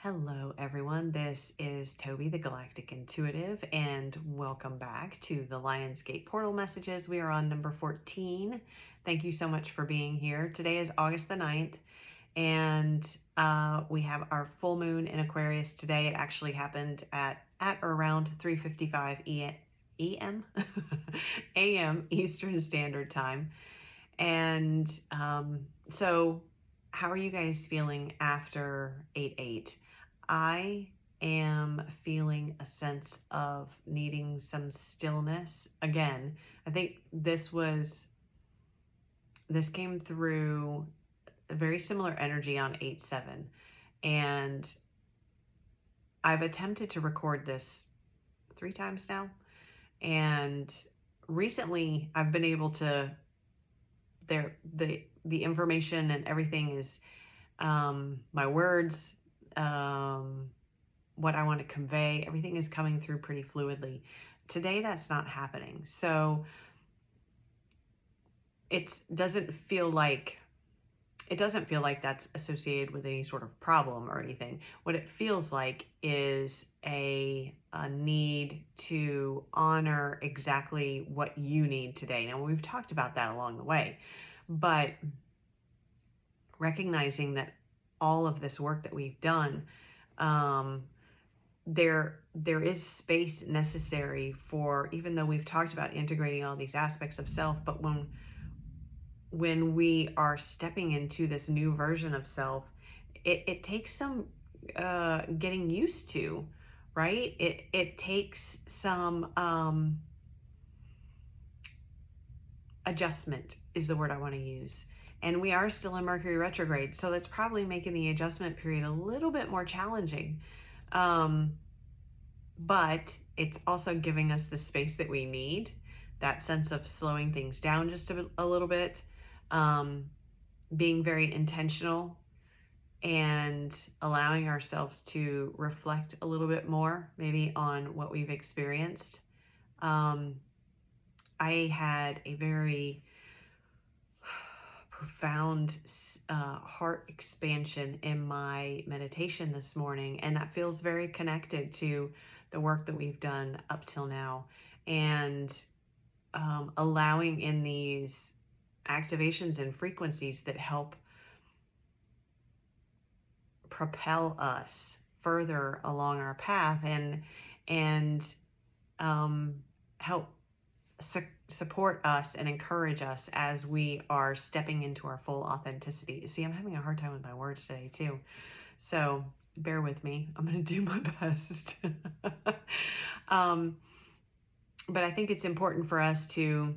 Hello, everyone. This is Toby, the Galactic Intuitive, and welcome back to the Lionsgate Portal Messages. We are on number 14. Thank you so much for being here. Today is August the 9th, and we have our full moon in Aquarius today. It actually happened at or around 3:55 EM, AM Eastern Standard Time. And so how are you guys feeling after 8/8? I am feeling a sense of needing some stillness. Again, I think this came through a very similar energy on 8/7. And I've attempted to record this 3 times now. And recently I've been able to, the information and everything is, my words, what I want to convey, everything is coming through pretty fluidly. Today, that's not happening. So it doesn't feel like that's associated with any sort of problem or anything. What it feels like is a need to honor exactly what you need today. Now, we've talked about that along the way, but recognizing that all of this work that we've done, there is space necessary for, even though we've talked about integrating all these aspects of self, but when we are stepping into this new version of self, it takes some getting used to, right? It takes some adjustment is the word I want to use. And we are still in Mercury retrograde, so that's probably making the adjustment period a little bit more challenging. But it's also giving us the space that we need, that sense of slowing things down just a little bit, being very intentional and allowing ourselves to reflect a little bit more, maybe on what we've experienced. I had a very profound heart expansion in my meditation this morning, and that feels very connected to the work that we've done up till now, and allowing in these activations and frequencies that help propel us further along our path and help support us and encourage us as we are stepping into our full authenticity. See, I'm having a hard time with my words today too, so bear with me. I'm going to do my best. But I think it's important for us to,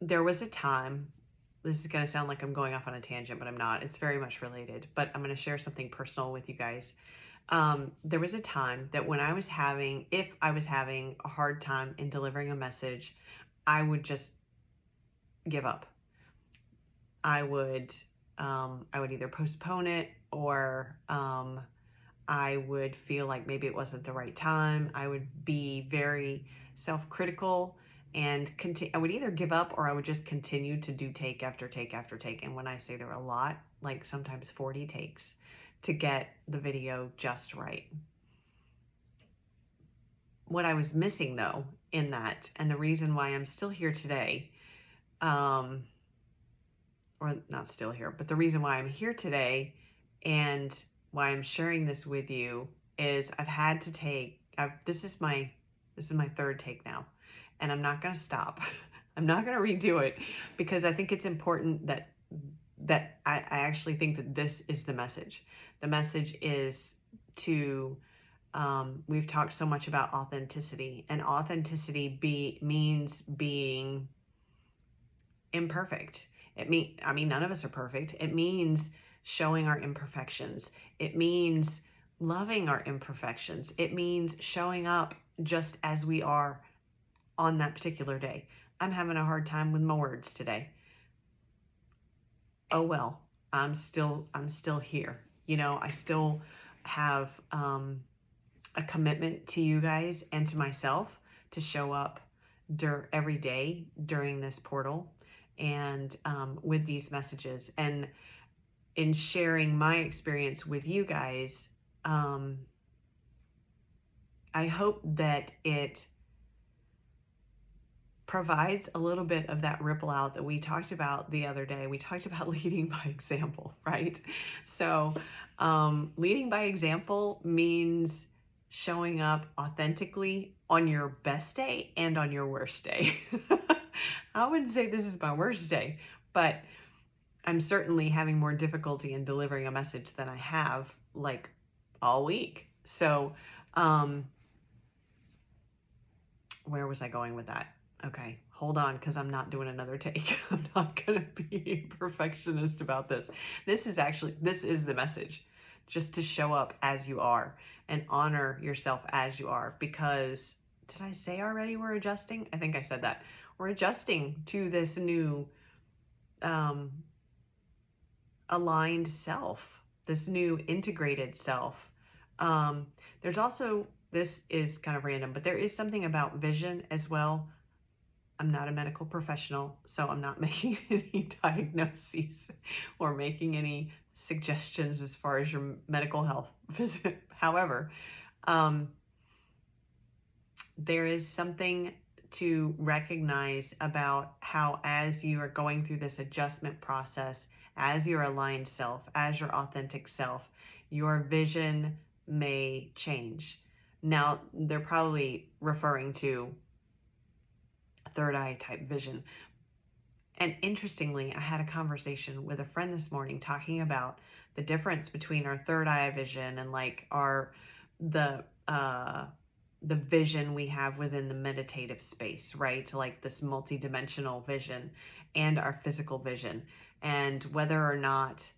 there was a time, this is going to sound like I'm going off on a tangent, but I'm not. It's very much related, but I'm going to share something personal with you guys. There was a time that when if I was having a hard time in delivering a message, I would just give up. I would either postpone it, or I would feel like maybe it wasn't the right time. I would be very self-critical and I would either give up, or I would just continue to do take after take after take. And when I say there were a lot, like sometimes 40 takes to get the video just right. What I was missing though in that, and the reason why I'm still here today, or not still here, but the reason why I'm here today and why I'm sharing this with you is this is my third take now, and I'm not going to stop. I'm not going to redo it, because I think it's important that I actually think that this is the message. The message is to, we've talked so much about authenticity, and authenticity means being imperfect. None of us are perfect. It means showing our imperfections. It means loving our imperfections. It means showing up just as we are on that particular day. I'm having a hard time with my words today. Oh well, I'm still here. I still have a commitment to you guys and to myself to show up every day during this portal and with these messages. And in sharing my experience with you guys, I hope that it provides a little bit of that ripple out that we talked about the other day. We talked about leading by example, right? So leading by example means showing up authentically on your best day and on your worst day. I wouldn't say this is my worst day, but I'm certainly having more difficulty in delivering a message than I have like all week. So where was I going with that? Okay, hold on, because I'm not doing another take. I'm not going to be a perfectionist about this. This is the message. Just to show up as you are and honor yourself as you are. Because, did I say already we're adjusting? I think I said that. We're adjusting to this new aligned self, this new integrated self. There's also, this is kind of random, but there is something about vision as well. I'm not a medical professional, so I'm not making any diagnoses or making any suggestions as far as your medical health visit. However, there is something to recognize about how, as you are going through this adjustment process, as your aligned self, as your authentic self, your vision may change. Now, they're probably referring to third eye type vision. And interestingly, I had a conversation with a friend this morning talking about the difference between our third eye vision and like the vision we have within the meditative space, right? Like this multidimensional vision and our physical vision, and whether or not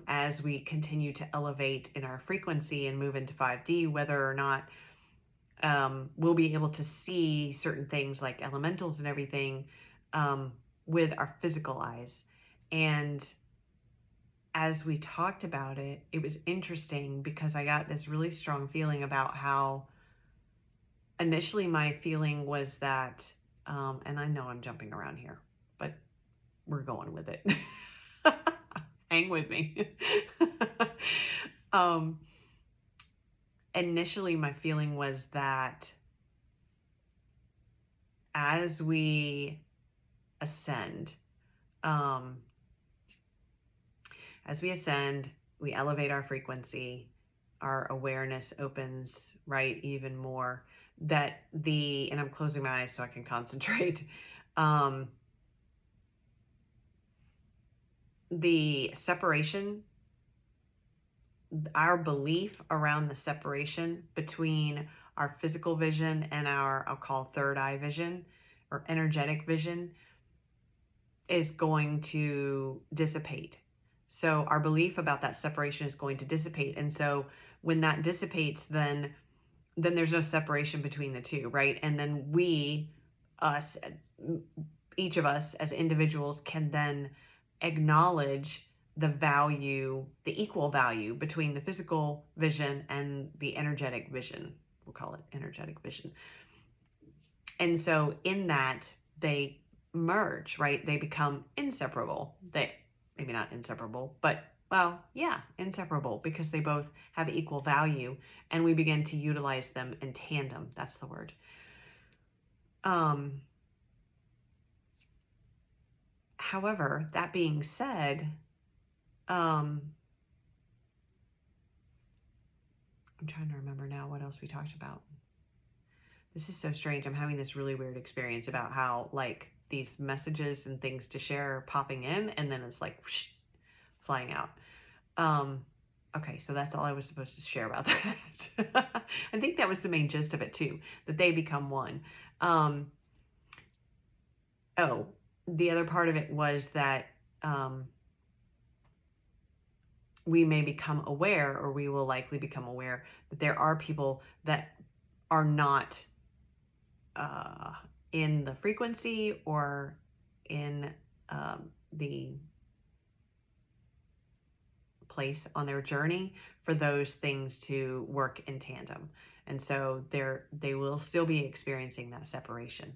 as we continue to elevate in our frequency and move into 5D, whether or not we'll be able to see certain things like elementals and everything with our physical eyes. And as we talked about it, it was interesting because I got this really strong feeling about how initially my feeling was that, and I know I'm jumping around here, but we're going with it. Hang with me. Initially, my feeling was that as we ascend, we elevate our frequency, our awareness opens, right, even more. And I'm closing my eyes so I can concentrate. The separation, our belief around the separation between our physical vision and our, I'll call third eye vision or energetic vision, is going to dissipate. So our belief about that separation is going to dissipate. And so when that dissipates, then there's no separation between the two, right? And then each of us as individuals can then acknowledge the equal value between the physical vision and the energetic vision. We'll call it energetic vision. And so in that, they merge, right? They become inseparable. Maybe not inseparable, but well, yeah, inseparable, because they both have equal value and we begin to utilize them in tandem. That's the word. However, that being said, I'm trying to remember now what else we talked about. This is so strange. I'm having this really weird experience about how like these messages and things to share are popping in and then it's like whoosh, flying out. Okay, so that's all I was supposed to share about that. I think that was the main gist of it too, that they become one. The other part of it was that we may become aware, or we will likely become aware, that there are people that are not in the frequency or in the place on their journey for those things to work in tandem. And so they will still be experiencing that separation.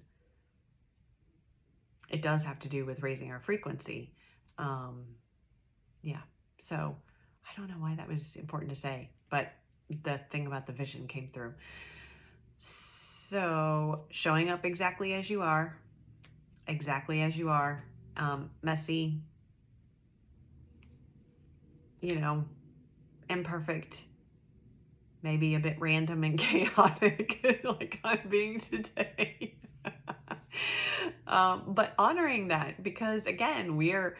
it does have to do with raising our frequency. Yeah. So I don't know why that was important to say, but the thing about the vision came through. So showing up exactly as you are, messy, imperfect, maybe a bit random and chaotic, like I'm being today. But honoring that, because again, we're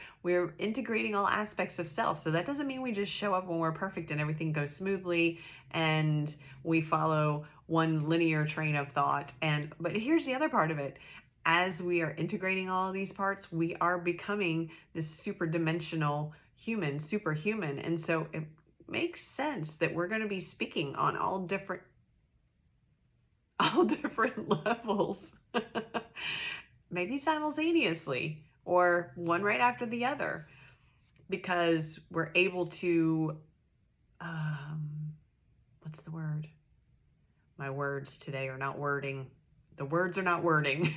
integrating all aspects of self. So that doesn't mean we just show up when we're perfect and everything goes smoothly and we follow one linear train of thought. But here's the other part of it. As we are integrating all of these parts, we are becoming this super dimensional human, superhuman. And so it makes sense that we're going to be speaking on all different levels. Maybe simultaneously or one right after the other, because we're able to, what's the word? My words today are not wording. The words are not wording.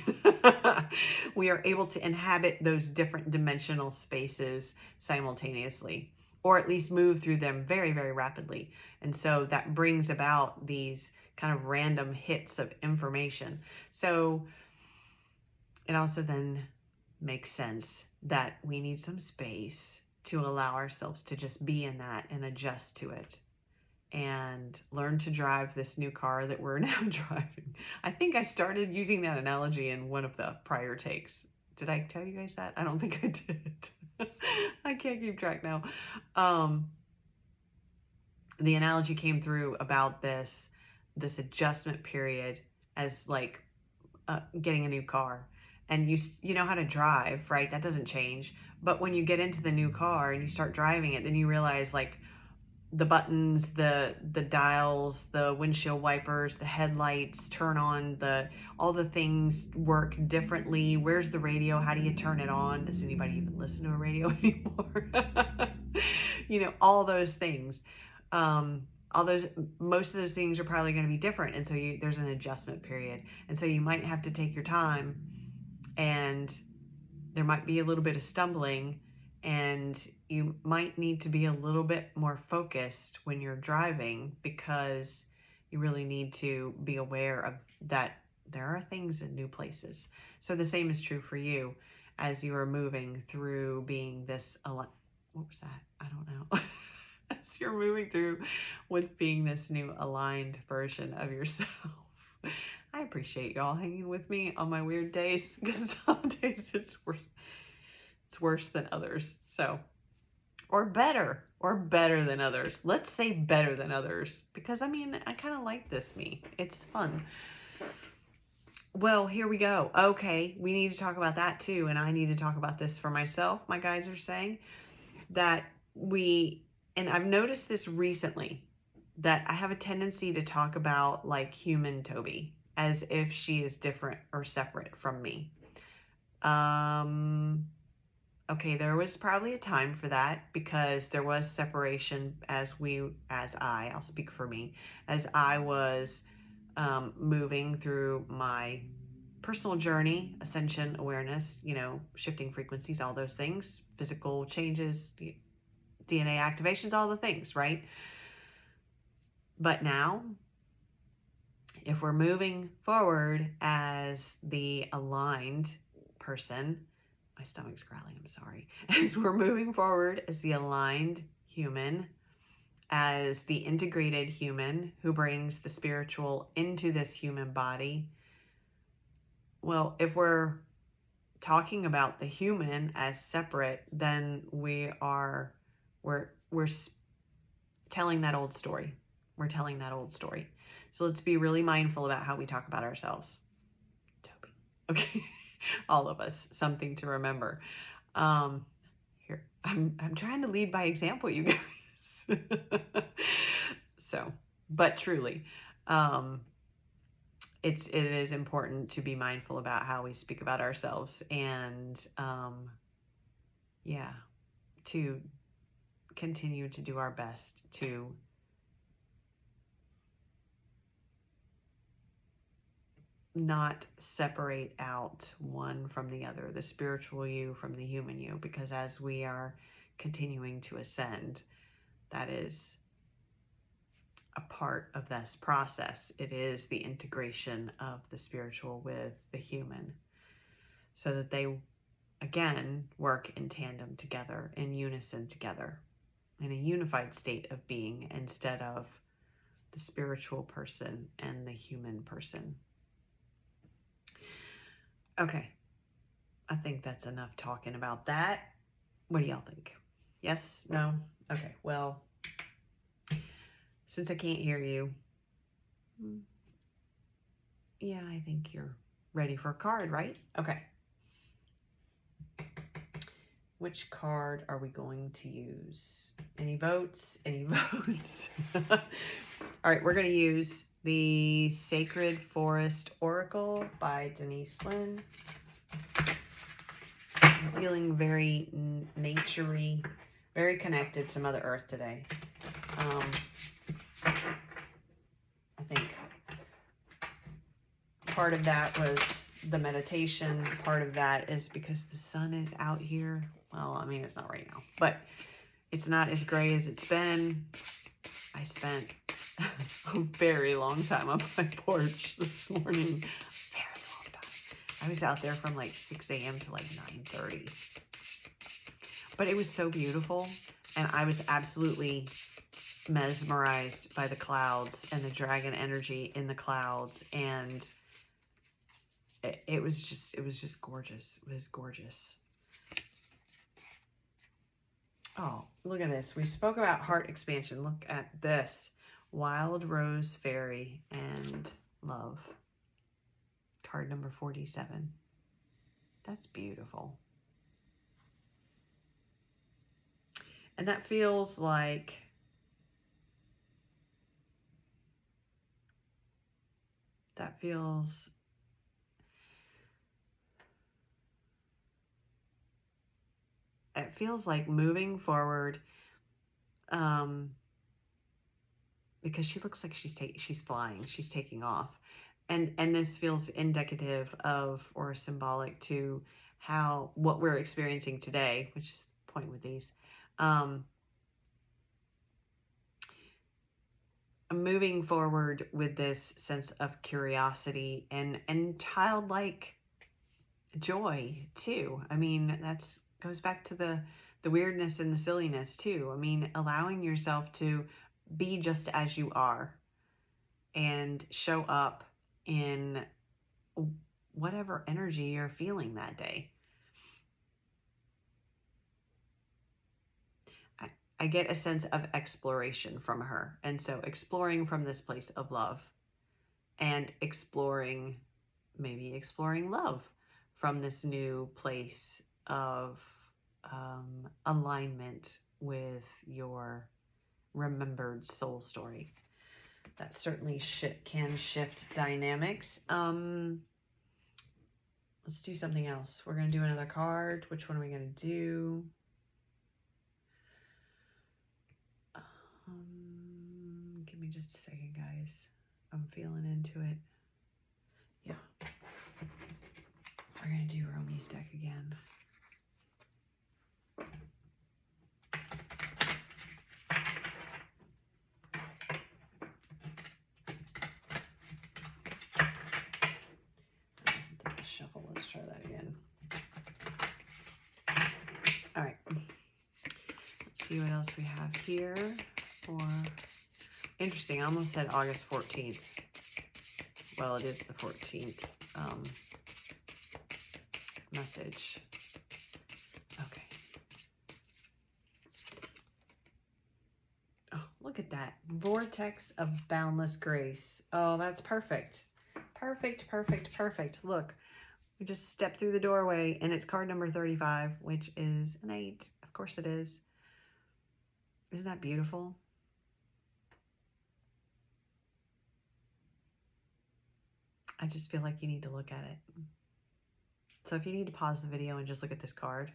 We are able to inhabit those different dimensional spaces simultaneously, or at least move through them very, very rapidly. And so that brings about these kind of random hits of information. So it also then makes sense that we need some space to allow ourselves to just be in that and adjust to it and learn to drive this new car that we're now driving. I think I started using that analogy in one of the prior takes. Did I tell you guys that? I don't think I did. I can't keep track now. The analogy came through about this adjustment period as like getting a new car. And you know how to drive, right? That doesn't change. But when you get into the new car and you start driving it, then you realize like the buttons, the dials, the windshield wipers, the headlights turn on, all the things work differently. Where's the radio? How do you turn it on? Does anybody even listen to a radio anymore? All those things. Most of those things are probably going to be different. And so there's an adjustment period. And so you might have to take your time, and there might be a little bit of stumbling, and you might need to be a little bit more focused when you're driving, because you really need to be aware of that there are things in new places. So the same is true for you as you are moving through being this, what was that? I don't know. As you're moving through with being this new aligned version of yourself. I appreciate y'all hanging with me on my weird days, because some days it's worse than others. So, or better than others. Let's say better than others, because I kind of like this me. It's fun. Well, here we go. Okay, we need to talk about that too, and I need to talk about this for myself. My guides are saying that and I've noticed this recently, that I have a tendency to talk about like human Toby as if she is different or separate from me. Okay, there was probably a time for that, because there was separation I'll speak for me, as I was moving through my personal journey, ascension, awareness, shifting frequencies, all those things, physical changes, DNA activations, all the things, right? But now, if we're moving forward as the aligned person, my stomach's growling, I'm sorry. As we're moving forward as the aligned human, as the integrated human who brings the spiritual into this human body, well, if we're talking about the human as separate, then we're telling that old story. We're telling that old story. So let's be really mindful about how we talk about ourselves. Toby. Okay. All of us, something to remember. Here, I'm trying to lead by example, you guys. So, but truly, it is important to be mindful about how we speak about ourselves, and to continue to do our best to not separate out one from the other, the spiritual you from the human you, because as we are continuing to ascend, that is a part of this process. It is the integration of the spiritual with the human, so that they, again, work in tandem together, in unison together, in a unified state of being, instead of the spiritual person and the human person. Okay, I think that's enough talking about that. What do y'all think? Yes? No? Okay, well, since I can't hear you, yeah, I think you're ready for a card, right? Okay. Which card are we going to use? Any votes? Any votes? All right, we're going to use the Sacred Forest Oracle by Denise Lynn. I'm feeling very naturey, very connected to Mother Earth today. I think part of that was the meditation. Part of that is because the sun is out here. Well, I mean, it's not right now, but it's not as gray as it's been. I spent a very long time on my porch this morning. Very long time. I was out there from like 6 a.m. to like 9:30. But it was so beautiful, and I was absolutely mesmerized by the clouds and the dragon energy in the clouds, and it was just gorgeous. It was gorgeous. Oh, look at this. We spoke about heart expansion. Look at this. Wild Rose Fairy and Love. Card number 47. That's beautiful. And that feels like it feels like moving forward, because she looks like she's flying, she's taking off, and this feels indicative of, or symbolic to, what we're experiencing today, which is the point with these, moving forward with this sense of curiosity and childlike joy too. I mean, that's goes back to the weirdness and the silliness too. I mean, allowing yourself to be just as you are and show up in whatever energy you're feeling that day. I get a sense of exploration from her, and so exploring from this place of love, and maybe exploring love from this new place of alignment with your remembered soul story. That certainly can shift dynamics. Let's do something else. We're going to do another card. Which one are we going to do? Give me just a second, guys. I'm feeling into it. Yeah. We're going to do Romy's deck again. Shuffle. Let's try that again. All right. Let's see what else we have here. Interesting. I almost said August 14th. Well, it is the 14th message. Okay. Oh, look at that. Vortex of Boundless Grace. Oh, that's perfect. Perfect, perfect, perfect. Look. We just step through the doorway, and it's card number 35, which is an 8. Of course it is. Isn't that beautiful? I just feel like you need to look at it. So if you need to pause the video and just look at this card,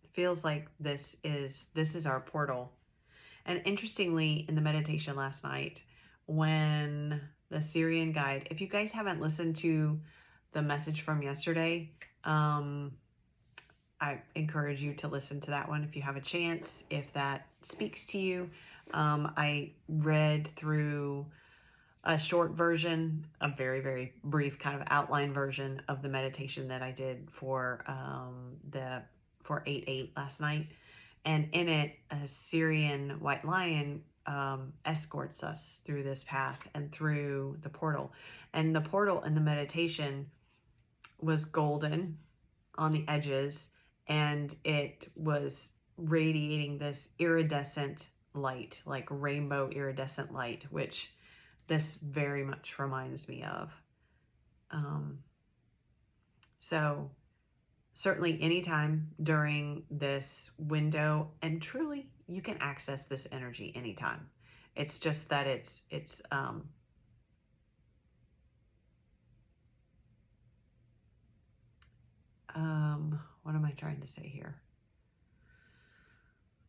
it feels like this is our portal. And interestingly, in the meditation last night, when the Syrian guide. If you guys haven't listened to the message from yesterday, I encourage you to listen to that one if you have a chance, if that speaks to you. I read through a short version, a very, very brief kind of outline version of the meditation that I did for 8/8 last night. And in it, a Syrian white lion escorts us through this path and through the portal. And the portal in the meditation was golden on the edges, and it was radiating this iridescent light, like rainbow iridescent light, which this very much reminds me of. So certainly anytime during this window, and truly you can access this energy anytime. It's just that what am I trying to say here?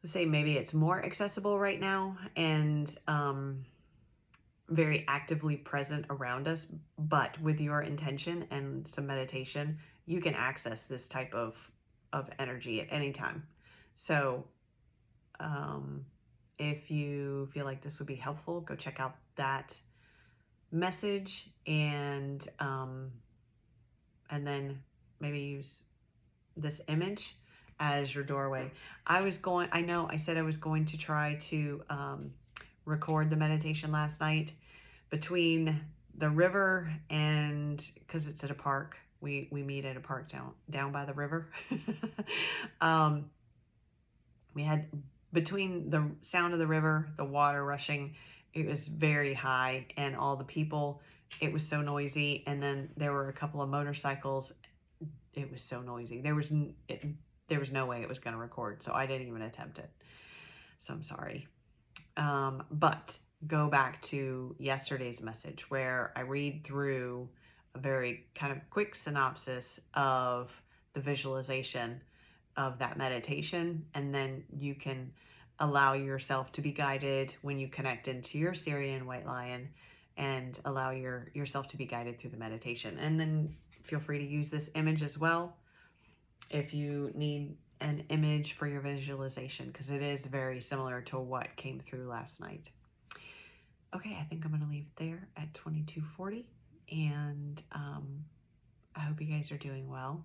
Let's say maybe it's more accessible right now and very actively present around us, but with your intention and some meditation, you can access this type of energy at any time. So if you feel like this would be helpful, go check out that message, and then maybe use this image as your doorway. I know I said I was going to try to record the meditation last night between the river, and because it's at a park, we meet at a park down by the river. We had, between the sound of the river, the water rushing, it was very high, and all the people, it was so noisy. And then there were a couple of motorcycles. It was so noisy. There was no way it was going to record, so I didn't even attempt it. So I'm sorry. But go back to yesterday's message where I read through a very kind of quick synopsis of the visualization of that meditation, and then you can allow yourself to be guided when you connect into your Syrian white lion, and allow yourself to be guided through the meditation. And then feel free to use this image as well if you need an image for your visualization, because it is very similar to what came through last night. Okay, I think I'm going to leave it there at 22:40, and I hope you guys are doing well.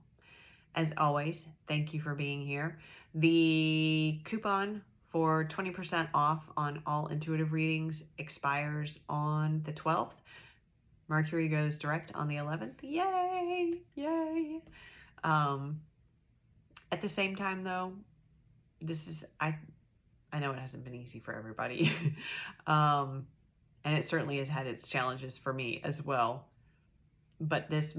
As always, thank you for being here. The coupon for 20% off on all intuitive readings expires on the 12th. Mercury goes direct on the 11th. Yay! Yay! At the same time, though, I know it hasn't been easy for everybody. And it certainly has had its challenges for me as well. But this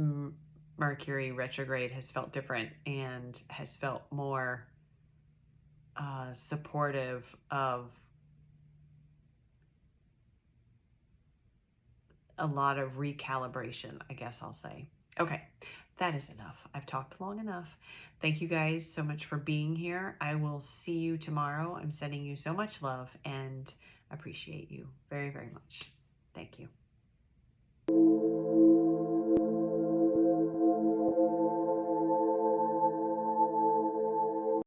Mercury retrograde has felt different and has felt more supportive of a lot of recalibration, I guess I'll say. Okay, that is enough. I've talked long enough. Thank you guys so much for being here. I will see you tomorrow. I'm sending you so much love and appreciate you very, very much. Thank you.